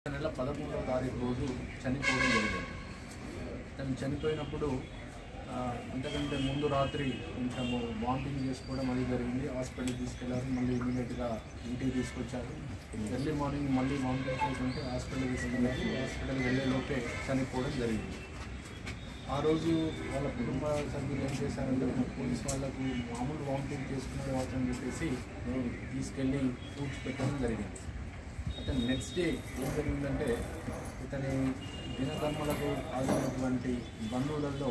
నెల 11వ తారీఖు రోజు చనిపోవడం జరిగింది. తను చనిపోయినప్పుడు అంతకంటే ముందు రాత్రి కొంచెము వామిటింగ్ చేసుకోవడం అది జరిగింది. హాస్పిటల్కి తీసుకెళ్లారు. మళ్ళీ ఇమీడియట్గా ఇంటికి తీసుకొచ్చారు. ఎర్లీ మార్నింగ్ మళ్ళీ వామిటింగ్ చేసుకుంటే హాస్పిటల్కి తీసుకెళ్లారు. హాస్పిటల్కి వెళ్ళేలోపే చనిపోవడం జరిగింది. ఆ రోజు వాళ్ళ కుటుంబ సభ్యులు ఏం చేశారంటే పోలీస్ వాళ్ళకు మామూలు వామిటింగ్ చేసుకునే వాళ్ళని చెప్పేసి తీసుకెళ్ళి ఫ్రూట్స్ పెట్టడం జరిగింది. అయితే నెక్స్ట్ డే ఏం జరిగిందంటే ఇతని దినకర్మలకు ఆగినటువంటి బంధువులలో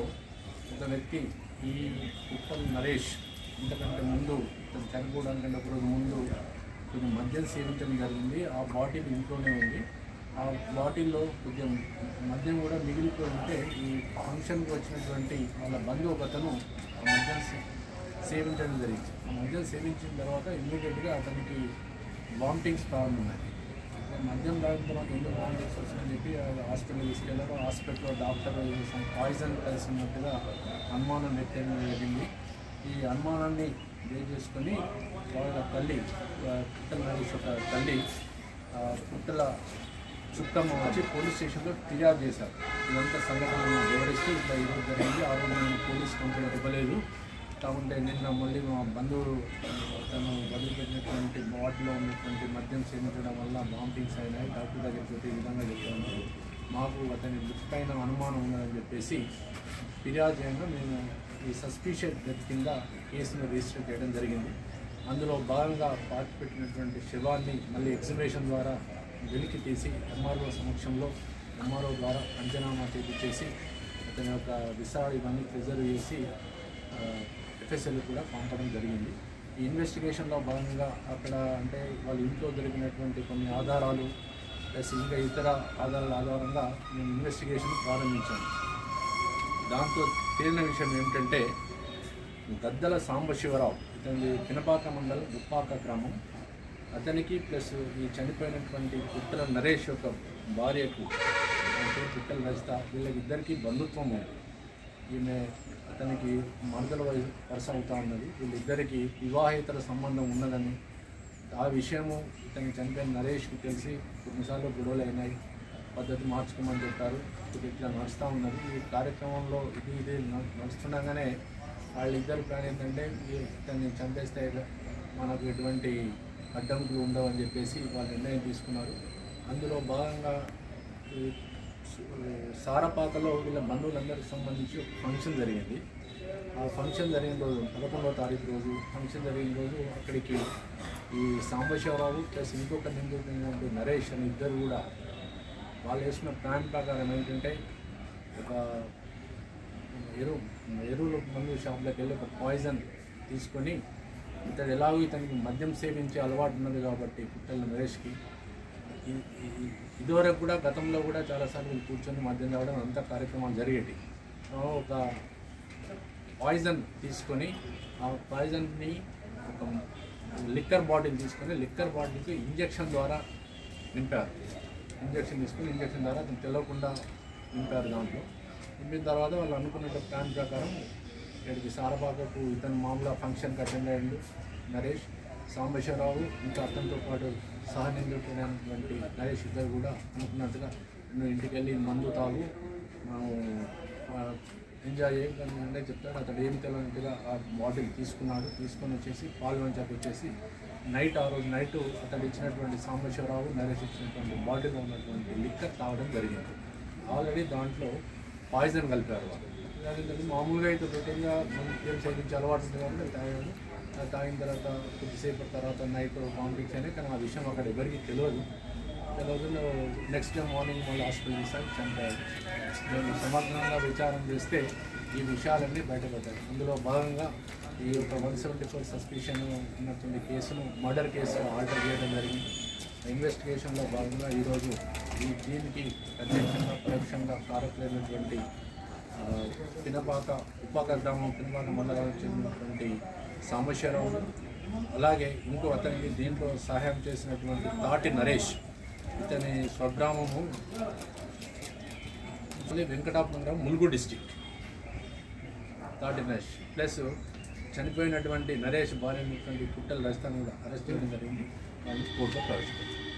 ఒక వ్యక్తి ఈ ఉప్పల్ నరేష్ ఇంతకంటే ముందు ఇతను చనిపోవడానికంటే ఒక రోజు ముందు కొంచెం మద్యం సేవించడం జరిగింది. ఆ బాటిల్ ఇంట్లోనే ఉంది. ఆ బాటిల్లో కొంచెం మద్యం కూడా మిగిలిపోయి ఉంటే ఈ ఫంక్షన్కి వచ్చినటువంటి వాళ్ళ బంధువు ఒకతను ఆ మద్యం సేవించడం జరిగింది. ఆ మద్యం సేవించిన తర్వాత ఇమ్మీడియట్గా అతనికి వామిటింగ్స్ ప్రారంభమయ్యాయి. మద్యం తాగిన తర్వాత ఎందుకు వామిటింగ్స్ వస్తుందని చెప్పి హాస్పిటల్ తీసుకెళ్లారు. హాస్పిటల్లో డాక్టర్ పాయిజన్ కలిసినట్టుగా అనుమానం వ్యక్తం జరిగింది. ఈ అనుమానాన్ని బేస్ చేసుకొని వాళ్ళ తల్లి పుట్టల నరేష్ ఒక తల్లి పుట్టల చుట్టమ్మ వచ్చి పోలీస్ స్టేషన్లో ఫిర్యాదు చేశారు. ఇదంతా సంఘటనను వివరిస్తూ ఇట్లా ఈరోజు జరిగింది. ఆ రోజు నేను పోలీస్ కంప్లైంట్ ఇవ్వలేదు. కాకుంటే నిన్న మళ్ళీ మా బంధువులు తను వదిలిపెట్టినటువంటి బాటిల్లో ఉన్నటువంటి మద్యం సేవించడం వల్ల వామిటింగ్స్ అయినాయి. డాక్టర్ దగ్గరికి ఈ విధంగా చెప్పాను. మాకు అతని పైన అనుమానం ఉందని చెప్పేసి ఫిర్యాదు చేయగా మేము ఈ సస్పిషియస్ డెత్ కింద కేసును రిజిస్టర్ చేయడం జరిగింది. అందులో భాగంగా పాతి పెట్టినటువంటి శవాన్ని మళ్ళీ ఎగ్జిబిషన్ ద్వారా వెలికి తీసి ఎంఆర్ఓ సమక్షంలో ఎంఆర్ఓ ద్వారా పంచనామా చేసి అతని యొక్క విసాలు ఇవన్నీ ప్రిజర్వ్ చేసి ఎఫ్ఎస్ఎల్ కూడా పంపడం జరిగింది. ఈ ఇన్వెస్టిగేషన్లో భాగంగా అక్కడ అంటే వాళ్ళ ఇంట్లో దొరికినటువంటి కొన్ని ఆధారాలు ప్లస్ ఇంకా ఇతర ఆధారాల ఆధారంగా మేము ఇన్వెస్టిగేషన్ ప్రారంభించాము. దాంతో తేలిన విషయం ఏమిటంటే గద్దల సాంబశివరావు ఇతని పినపాక మండలం ఉప్పాక గ్రామం అతనికి ప్లస్ ఈ చనిపోయినటువంటి పుట్టల నరేష్ యొక్క భార్యకు అంటే పుట్టల రజిత వీళ్ళకిద్దరికీ బంధుత్వం ఉంది. ఈమె అతనికి మరదల వరుస అవుతా ఉన్నది. వీళ్ళిద్దరికీ వివాహేతర సంబంధం ఉన్నదని ఆ విషయము ఇతనికి చనిపోయిన నరేష్కి తెలిసి కొన్నిసార్లు గొడవలు అయినాయి. పద్ధతి మార్చుకోమని చెప్పారు. ఇట్లా నడుస్తూ ఉన్నది. ఈ కార్యక్రమంలో ఇది నడుస్తుండగానే వాళ్ళిద్దరి ప్లాన్ ఏంటంటే ఇతన్ని చంపేస్తే మనకు ఎటువంటి అడ్డంకులు ఉండవని చెప్పేసి వాళ్ళు నిర్ణయం తీసుకున్నారు. అందులో భాగంగా సారపాకలో వీళ్ళ బంధువులందరికీ సంబంధించి ఒక ఫంక్షన్ జరిగింది. ఆ ఫంక్షన్ జరిగిన రోజు 11వ తారీఖు రోజు ఫంక్షన్ జరిగిన రోజు అక్కడికి ఈ సాంబశివరావు ప్లస్ ఇంకొక నిందితుడు నరేష్ అని ఇద్దరు కూడా వాళ్ళు వేసిన ప్లాన్ ప్రకారం ఏంటంటే ఒక ఎరువుల మందు షాప్లోకి వెళ్ళి ఒక పాయిజన్ తీసుకొని ఇతడు ఎలాగో ఇతనికి మద్యం సేవించే అలవాటు ఉన్నది కాబట్టి పుట్టల నరేష్కి ఇదివరకు కూడా గతంలో కూడా చాలాసార్లు కూర్చొని మద్యం తాగడం అంతా కార్యక్రమాలు జరిగేవి. ఒక పాయిజన్ తీసుకొని ఆ పాయిజన్ని ఒక లిక్కర్ బాటిల్ తీసుకొని లిక్కర్ బాటిల్కి ఇంజెక్షన్ ద్వారా నింపారు. ఇంజెక్షన్ తీసుకొని ఇంజెక్షన్ ద్వారా అతను తెలియకుండా నింపారు. దాంట్లో నింపిన తర్వాత వాళ్ళు అనుకున్న ప్లాన్ ప్రకారం ఇక్కడికి సారపాకకు ఇతను మామూలుగా ఫంక్షన్కి అటెండ్ అయ్యాడు నరేష్. సాంబశివరావు ఇంకా అతనితో పాటు సహనిందుడైనటువంటి నరేష్ ఇద్దరు కూడా అనుకున్నట్టుగా నువ్వు ఇంటికి వెళ్ళి మందు తాగు మనం ఎంజాయ్ చేయకుండా చెప్తాడు. అతడు ఏమి తెలియనట్టుగా ఆ బాటిల్ తీసుకొని వచ్చేసి పాల్వంచాకి వచ్చేసి ఆ రోజు నైట్ అతడు ఇచ్చినటువంటి సాంబశివరావు నరేష్ ఇచ్చినటువంటి బాటిల్లో ఉన్నటువంటి లిక్కర్ తాగడం జరిగింది. ఆల్రెడీ దాంట్లో పాయిజన్ కలిపారు వాళ్ళు. మామూలుగా అయితే రొటీన్గా మద్యం సేవించే అలవాటు ఉంది కాబట్టి తాగాడు. తాగిన తర్వాత కొద్దిసేపు తర్వాత నైట్ వామిటింగ్స్ అయినాయి. కానీ ఆ విషయం అక్కడ ఎవరికి తెలియదు. నెక్స్ట్ డే మార్నింగ్ మళ్ళీ హాస్పిటల్ తీసుకొని చనిపోయారు. మేము సమగ్రంగా విచారం చేస్తే ఈ విషయాలన్నీ బయటపడ్డాయి. అందులో భాగంగా ఈ యొక్క 174 సస్పిషన్ ఉన్నటువంటి కేసును మర్డర్ కేసు ఆర్డర్ చేయడం జరిగింది. ఇన్వెస్టిగేషన్లో భాగంగా ఈరోజు దీనికి ప్రత్యక్షంగా పరోక్షంగా కారకులైనటువంటి ఉప్పాక గ్రామం పినపాక మండలానికి చెందినటువంటి సాంబశివరావు అలాగే ఇంకో అతనికి దీంట్లో సహాయం చేసినటువంటి తాటి నరేష్ ఇతని స్వగ్రామము వెంకటాపురం గ్రామం ములుగు డిస్టిక్ తాటి నరేష్ ప్లస్ చనిపోయినటువంటి నరేష్ భార్య పుట్టల రజితను కూడా అరెస్ట్ చేయడం జరిగింది. కోర్టులో ప్రవేశపెట్టారు.